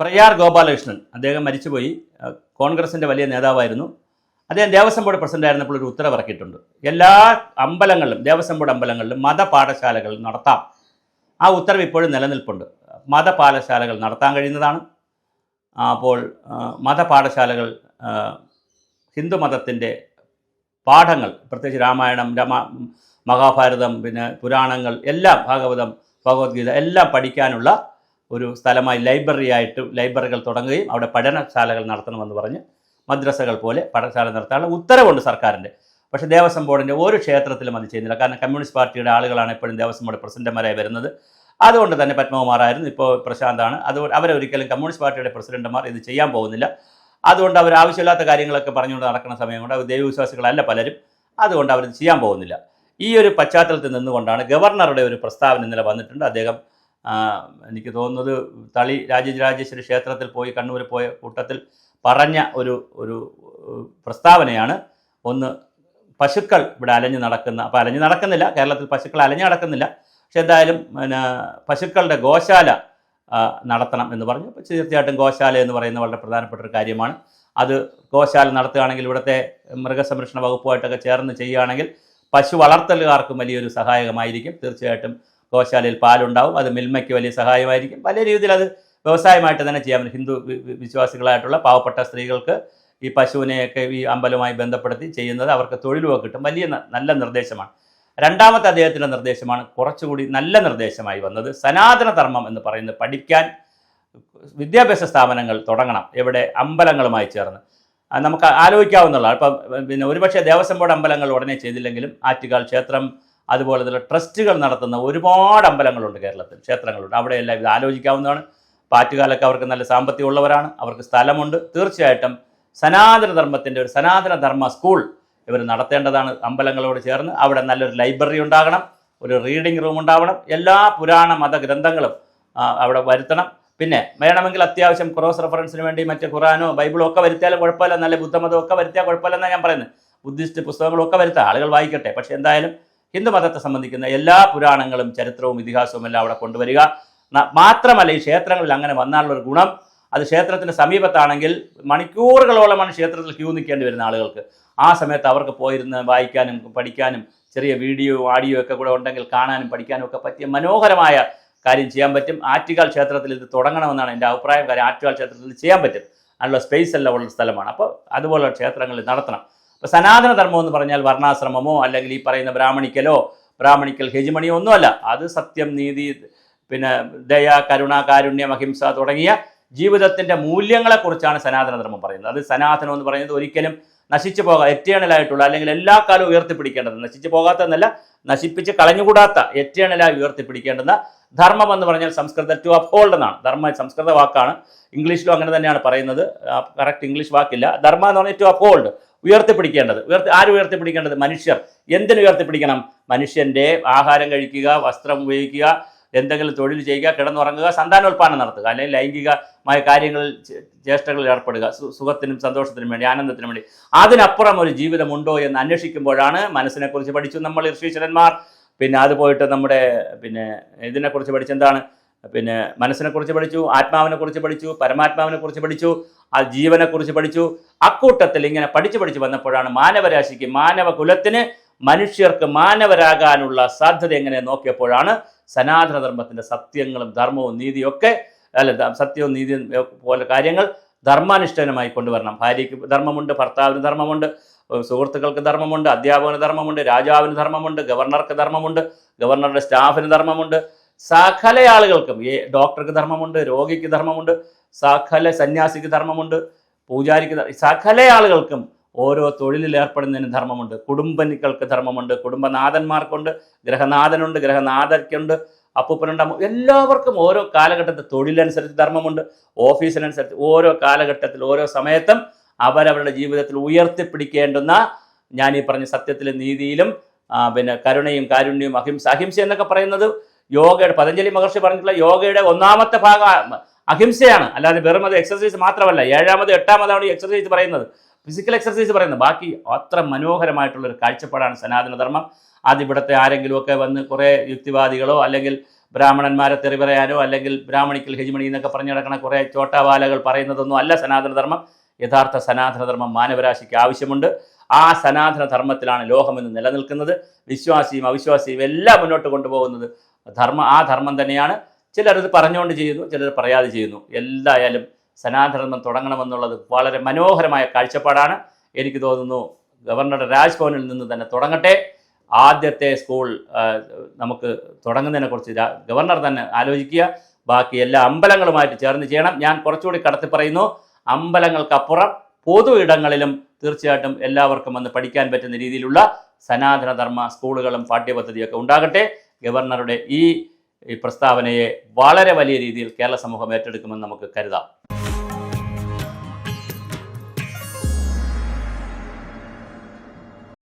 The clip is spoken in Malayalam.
പ്രയാർ ഗോപാലകൃഷ്ണൻ അദ്ദേഹം മരിച്ചുപോയി. കോൺഗ്രസിൻ്റെ വലിയ നേതാവായിരുന്നു. അദ്ദേഹം ദേവസ്വം ബോർഡ് പ്രസിഡന്റ് ആയിരുന്നപ്പോൾ ഒരു ഉത്തരവ് ഇറക്കിയിട്ടുണ്ട്. എല്ലാ അമ്പലങ്ങളിലും ദേവസ്വം ബോർഡ് അമ്പലങ്ങളിലും മതപാഠശാലകൾ നടത്താം. ആ ഉത്തരവ് ഇപ്പോഴും നിലനിൽപ്പുണ്ട്. മതപാഠശാലകൾ നടത്താൻ കഴിയുന്നതാണ്. അപ്പോൾ മതപാഠശാലകൾ ഹിന്ദു മതത്തിൻ്റെ പാഠങ്ങൾ, പ്രത്യേകിച്ച് രാമായണം, മഹാഭാരതം, പിന്നെ പുരാണങ്ങൾ എല്ലാം, ഭാഗവതം, ഭഗവത്ഗീത എല്ലാം പഠിക്കാനുള്ള ഒരു സ്ഥലമായി ലൈബ്രറികൾ തുടങ്ങുകയും അവിടെ പഠനശാലകൾ നടത്തണമെന്ന് പറഞ്ഞ് മദ്രസകൾ പോലെ പഠനശാല നടത്താനുള്ള ഉത്തരവുണ്ട് സർക്കാരിൻ്റെ. പക്ഷേ ദേവസ്വം ബോർഡിൻ്റെ ഒരു ക്ഷേത്രത്തിലും അത് ചെയ്യുന്നില്ല. കാരണം കമ്മ്യൂണിസ്റ്റ് പാർട്ടിയുടെ ആളുകളാണ് എപ്പോഴും ദേവസ്വം ബോർഡ് പ്രസിഡന്റുമാരായി വരുന്നത്. അതുകൊണ്ട് തന്നെ പത്മകുമാറായിരുന്നു, ഇപ്പോൾ പ്രശാന്താണ്. അതുകൊണ്ട് അവരൊരിക്കലും കമ്മ്യൂണിസ്റ്റ് പാർട്ടിയുടെ പ്രസിഡന്റുമാർ ഇത് ചെയ്യാൻ പോകുന്നില്ല. അതുകൊണ്ട് അവർ ആവശ്യമില്ലാത്ത കാര്യങ്ങളൊക്കെ പറഞ്ഞുകൊണ്ട് നടക്കുന്ന സമയം കൊണ്ട് അവർ ദൈവവിശ്വാസികളല്ല പലരും. അതുകൊണ്ട് അവരത് ചെയ്യാൻ പോകുന്നില്ല. ഈ ഒരു പശ്ചാത്തലത്തിൽ നിന്നുകൊണ്ടാണ് ഗവർണറുടെ ഒരു പ്രസ്താവന ഇന്നലെ വന്നിട്ടുണ്ട്. അദ്ദേഹം എനിക്ക് തോന്നുന്നത് തളി രാജരാജേശ്വരി ക്ഷേത്രത്തിൽ പോയി കണ്ണൂർ പോയ കൂട്ടത്തിൽ പറഞ്ഞ ഒരു പ്രസ്താവനയാണ്. ഒന്ന്, പശുക്കൾ ഇവിടെ അലഞ്ഞു നടക്കുന്നില്ല, കേരളത്തിൽ പശുക്കൾ അലഞ്ഞു നടക്കുന്നില്ല. പക്ഷെ എന്തായാലും പശുക്കളുടെ ഗോശാല നടത്തണം എന്ന് പറഞ്ഞു. അപ്പോൾ തീർച്ചയായിട്ടും ഗോശാല എന്ന് പറയുന്ന വളരെ പ്രധാനപ്പെട്ട ഒരു കാര്യമാണ്. അത് ഗോശാല നടത്തുകയാണെങ്കിൽ ഇവിടുത്തെ മൃഗസംരക്ഷണ വകുപ്പുമായിട്ടൊക്കെ ചേർന്ന് ചെയ്യുകയാണെങ്കിൽ പശു വളർത്തലുകാർക്കും വലിയൊരു സഹായകമായിരിക്കും. തീർച്ചയായിട്ടും ഗോശാലയിൽ പാലുണ്ടാവും, അത് മിൽമയ്ക്ക് വലിയ സഹായമായിരിക്കും. പല രീതിയിൽ അത് വ്യവസായമായിട്ട് തന്നെ ചെയ്യാം. ഹിന്ദു വിശ്വാസികളായിട്ടുള്ള പാവപ്പെട്ട സ്ത്രീകൾക്ക് ഈ പശുവിനെയൊക്കെ ഈ അമ്പലവുമായി ബന്ധപ്പെടുത്തി ചെയ്യുന്നത് അവർക്ക് തൊഴിലുമൊക്കെ കിട്ടും. വലിയ നല്ല നിർദ്ദേശമാണ്. രണ്ടാമത്തെ അദ്ദേഹത്തിൻ്റെ നിർദ്ദേശമാണ് കുറച്ചുകൂടി നല്ല നിർദ്ദേശമായി വന്നത്. സനാതന ധർമ്മം എന്ന് പറയുന്നത് പഠിക്കാൻ വിദ്യാഭ്യാസ സ്ഥാപനങ്ങൾ തുടങ്ങണം. എവിടെ? അമ്പലങ്ങളുമായി ചേർന്ന്. നമുക്ക് ആലോചിക്കാവുന്നതാണ്. ഇപ്പം പിന്നെ ഒരുപക്ഷെ ദേവസ്വം ബോർഡ് അമ്പലങ്ങൾ ഉടനെ ചെയ്തില്ലെങ്കിലും ആറ്റുകാൽ ക്ഷേത്രം, അതുപോലെ തന്നെ ട്രസ്റ്റുകൾ നടത്തുന്ന ഒരുപാട് അമ്പലങ്ങളുണ്ട് കേരളത്തിൽ, ക്ഷേത്രങ്ങളുണ്ട്. അവിടെയെല്ലാം ഇത് ആലോചിക്കാവുന്നതാണ്. ആറ്റുകാലൊക്കെ അവർക്ക് നല്ല സാമ്പത്തികം ഉള്ളവരാണ്, അവർക്ക് സ്ഥലമുണ്ട്. തീർച്ചയായിട്ടും സനാതനധർമ്മത്തിൻ്റെ ഒരു സനാതനധർമ്മ സ്കൂൾ ഇവർ നടത്തേണ്ടതാണ് അമ്പലങ്ങളോട് ചേർന്ന്. അവിടെ നല്ലൊരു ലൈബ്രറി ഉണ്ടാകണം, ഒരു റീഡിംഗ് റൂം ഉണ്ടാവണം, എല്ലാ പുരാണ മതഗ്രന്ഥങ്ങളും അവിടെ വരുത്തണം. പിന്നെ വേണമെങ്കിൽ അത്യാവശ്യം ക്രോസ് റെഫറൻസിന് വേണ്ടി മറ്റേ ഖുറാനോ ബൈബിളോ ഒക്കെ വരുത്തിയാലും കുഴപ്പമില്ല, നല്ല ബുദ്ധമതം ഒക്കെ വരുത്തിയാൽ കുഴപ്പമില്ലെന്നാണ് ഞാൻ പറയുന്നത്. ബുദ്ധിസ്റ്റ് പുസ്തകങ്ങളും ഒക്കെ വരുത്താം, ആളുകൾ വായിക്കട്ടെ. പക്ഷേ എന്തായാലും ഹിന്ദുമതത്തെ സംബന്ധിക്കുന്ന എല്ലാ പുരാണങ്ങളും ചരിത്രവും ഇതിഹാസവും എല്ലാം അവിടെ കൊണ്ടുവരിക. മാത്രമല്ല, ഈ ക്ഷേത്രങ്ങളിൽ അങ്ങനെ വന്നാലുള്ളൊരു ഗുണം, അത് ക്ഷേത്രത്തിൻ്റെ സമീപത്താണെങ്കിൽ മണിക്കൂറുകളോളമാണ് ക്ഷേത്രത്തിൽ ക്യൂ നിൽക്കേണ്ടി വരുന്ന ആളുകൾക്ക്. ആ സമയത്ത് അവർക്ക് പോയിരുന്ന് വായിക്കാനും പഠിക്കാനും ചെറിയ വീഡിയോ ഓഡിയോ ഒക്കെ കൂടെ ഉണ്ടെങ്കിൽ കാണാനും പഠിക്കാനും ഒക്കെ പറ്റിയ മനോഹരമായ കാര്യം ചെയ്യാൻ പറ്റും. ആറ്റുകാൽ ക്ഷേത്രത്തിൽ ഇത് തുടങ്ങണമെന്നാണ് എൻ്റെ അഭിപ്രായം. കാര്യം ആറ്റുകാൽ ക്ഷേത്രത്തിൽ ചെയ്യാൻ പറ്റും, അതിനുള്ള സ്പേസ് എല്ലാം ഉള്ള സ്ഥലമാണ്. അപ്പോൾ അതുപോലുള്ള ക്ഷേത്രങ്ങളിൽ നടത്തണം. അപ്പോൾ സനാതനധർമ്മം എന്ന് പറഞ്ഞാൽ വർണ്ണാശ്രമമോ അല്ലെങ്കിൽ ഈ പറയുന്ന ബ്രാഹ്മണിക്കൽ ഹെജിമണിയോ ഒന്നുമല്ല. അത് സത്യം, നീതി, പിന്നെ ദയ, കരുണ, കാരുണ്യം, അഹിംസ തുടങ്ങിയ ജീവിതത്തിൻ്റെ മൂല്യങ്ങളെക്കുറിച്ചാണ് സനാതനധർമ്മം പറയുന്നത്. അത് സനാതനം എന്ന് പറയുന്നത് ഒരിക്കലും നശിച്ചു എറ്റേണലായിട്ടുള്ള, അല്ലെങ്കിൽ എല്ലാ കാലവും ഉയർത്തിപ്പിടിക്കേണ്ടത്, നശിച്ചു പോകാത്തതെന്നല്ല, നശിപ്പിച്ച് കളഞ്ഞുകൂടാത്ത, എറ്റേണലായി ഉയർത്തിപ്പിടിക്കേണ്ടുന്ന ധർമ്മം എന്ന് പറഞ്ഞാൽ സംസ്കൃതത്തിൽ ടു അപ്ഹോൾഡ് എന്നാണ്. ധർമ്മ സംസ്കൃത വാക്കാണ്, ഇംഗ്ലീഷിലും അങ്ങനെ തന്നെയാണ് പറയുന്നത്. Correct English വാക്കില്ല. ധർമ്മ എന്ന് പറഞ്ഞാൽ ടു അപ്ഹോൾഡ്, ഉയർത്തിപ്പിടിക്കേണ്ടത്. ആര് ഉയർത്തിപ്പിടിക്കേണ്ടത്? മനുഷ്യർ. എന്തിനു ഉയർത്തിപ്പിടിക്കണം? മനുഷ്യൻ്റെ ആഹാരം കഴിക്കുക, വസ്ത്രം ഉപയോഗിക്കുക, എന്തെങ്കിലും തൊഴിൽ ചെയ്യുക, കിടന്നുറങ്ങുക, സന്താനോൽപാദനം നടത്തുക, അല്ലെങ്കിൽ ലൈംഗികമായ കാര്യങ്ങളിൽ ചേഷ്ടകളിൽ ഏർപ്പെടുക, സുഖത്തിനും സന്തോഷത്തിനും വേണ്ടി, ആനന്ദത്തിനും വേണ്ടി. അതിനപ്പുറം ഒരു ജീവിതമുണ്ടോ എന്ന് അന്വേഷിക്കുമ്പോഴാണ് മനസ്സിനെക്കുറിച്ച് പഠിച്ചു നമ്മൾ ഋഷീശ്വരന്മാർ. പിന്നെ അത് പോയിട്ട് നമ്മുടെ ഇതിനെക്കുറിച്ച് പഠിച്ചെന്താണ്? മനസ്സിനെക്കുറിച്ച് പഠിച്ചു, ആത്മാവിനെക്കുറിച്ച് പഠിച്ചു, പരമാത്മാവിനെക്കുറിച്ച് പഠിച്ചു, ആ ജീവനെക്കുറിച്ച് പഠിച്ചു. അക്കൂട്ടത്തിൽ ഇങ്ങനെ പഠിച്ചു വന്നപ്പോഴാണ് മാനവരാശിക്ക്, മാനവകുലത്തിന്, മനുഷ്യർക്ക് മാനവരാകാനുള്ള സാധ്യത എങ്ങനെ നോക്കിയപ്പോഴാണ് സനാതനധർമ്മത്തിൻ്റെ സത്യങ്ങളും ധർമ്മവും നീതിയൊക്കെ, സത്യവും നീതിയും പോലെ കാര്യങ്ങൾ ധർമാനുഷ്ഠാനമായി കൊണ്ടുവരണം. ഭാര്യയ്ക്ക് ധർമ്മമുണ്ട്, ഭർത്താവിന് ധർമ്മമുണ്ട്, സുഹൃത്തുക്കൾക്ക് ധർമ്മമുണ്ട്, അധ്യാപകന് ധർമ്മമുണ്ട്, രാജാവിന് ധർമ്മമുണ്ട്, ഗവർണർക്ക് ധർമ്മമുണ്ട്, ഗവർണറുടെ സ്റ്റാഫിന് ധർമ്മമുണ്ട്, സകല ആളുകൾക്കും, ഡോക്ടർക്ക് ധർമ്മമുണ്ട്, രോഗിക്ക് ധർമ്മമുണ്ട്, സകല സന്യാസിക്ക് ധർമ്മമുണ്ട്, പൂജാരിക്ക്, സകല ആളുകൾക്കും ഓരോ തൊഴിലിൽ ഏർപ്പെടുന്നതിന് ധർമ്മമുണ്ട്. കുടുംബനിക്കൾക്ക് ധർമ്മമുണ്ട്, കുടുംബനാഥന്മാർക്കുണ്ട്, ഗ്രഹനാഥനുണ്ട്, ഗ്രഹനാഥയ്ക്കുണ്ട്, അപ്പൂപ്പനുണ്ട്. എല്ലാവർക്കും ഓരോ കാലഘട്ടത്തിൽ തൊഴിലനുസരിച്ച് ധർമ്മമുണ്ട്, ഓഫീസിനനുസരിച്ച്. ഓരോ കാലഘട്ടത്തിൽ ഓരോ സമയത്തും അവരവരുടെ ജീവിതത്തിൽ ഉയർത്തിപ്പിടിക്കേണ്ടുന്ന, ഞാൻ ഈ പറഞ്ഞ സത്യത്തിലും നീതിയിലും കരുണയും കാരുണ്യവും അഹിംസ എന്നൊക്കെ പറയുന്നത് യോഗയുടെ, പതഞ്ജലി മഹർഷി പറഞ്ഞിട്ടുള്ള യോഗയുടെ ഒന്നാമത്തെ ഭാഗം അഹിംസയാണ്. അല്ലാതെ വെറും അത് എക്സർസൈസ് മാത്രമല്ല. 7ാമത് 8ാമതാണ് ഈ എക്സർസൈസ് പറയുന്നത്, ഫിസിക്കൽ എക്സർസൈസ് പറയുന്നത്. ബാക്കി അത്ര മനോഹരമായിട്ടുള്ളൊരു കാഴ്ചപ്പാടാണ് സനാതനധർമ്മം. അതിവിടുത്തെ ആരെങ്കിലുമൊക്കെ വന്ന് കുറേ യുക്തിവാദികളോ അല്ലെങ്കിൽ ബ്രാഹ്മണന്മാരെ തെറി പറയാനോ അല്ലെങ്കിൽ ബ്രാഹ്മണിക്കൽ ഹെജിമണി എന്നൊക്കെ പറഞ്ഞു നടക്കണ കുറേ ചോട്ടാവാലകൾ പറയുന്നതൊന്നും അല്ല സനാതനധർമ്മം. യഥാർത്ഥ സനാതനധർമ്മം മാനവരാശിക്ക് ആവശ്യമുണ്ട്. ആ സനാതനധർമ്മത്തിലാണ് ലോകമെന്ന് നിലനിൽക്കുന്നത്. വിശ്വാസിയും അവിശ്വാസിയും എല്ലാം മുന്നോട്ട് കൊണ്ടുപോകുന്നത് ആ ധർമ്മം തന്നെയാണ്. ചിലരത് പറഞ്ഞുകൊണ്ട് ചെയ്യുന്നു, ചിലർ പറയാതെ ചെയ്യുന്നു. എന്തായാലും സനാതനധർമ്മം തുടങ്ങണമെന്നുള്ളത് വളരെ മനോഹരമായ കാഴ്ചപ്പാടാണ്. എനിക്ക് തോന്നുന്നു ഗവർണറുടെ രാജ്ഭവനിൽ നിന്ന് തന്നെ തുടങ്ങട്ടെ. ആദ്യത്തെ സ്കൂൾ നമുക്ക് തുടങ്ങുന്നതിനെക്കുറിച്ച് ഗവർണർ തന്നെ ആലോചിക്കുക. ബാക്കി എല്ലാ അമ്പലങ്ങളുമായിട്ട് ചേർന്ന് ചെയ്യണം. ഞാൻ കുറച്ചുകൂടി കടത്തി പറയുന്നു, അമ്പലങ്ങൾക്കപ്പുറം പൊതു ഇടങ്ങളിലും തീർച്ചയായിട്ടും എല്ലാവർക്കും വന്ന് പഠിക്കാൻ പറ്റുന്ന രീതിയിലുള്ള സനാതനധർമ്മ സ്കൂളുകളും പാഠ്യപദ്ധതിയൊക്കെ ഉണ്ടാകട്ടെ. ഗവർണറുടെ ഈ പ്രസ്താവനയെ വളരെ വലിയ രീതിയിൽ കേരള സമൂഹം ഏറ്റെടുക്കുമെന്ന് നമുക്ക് കരുതാം.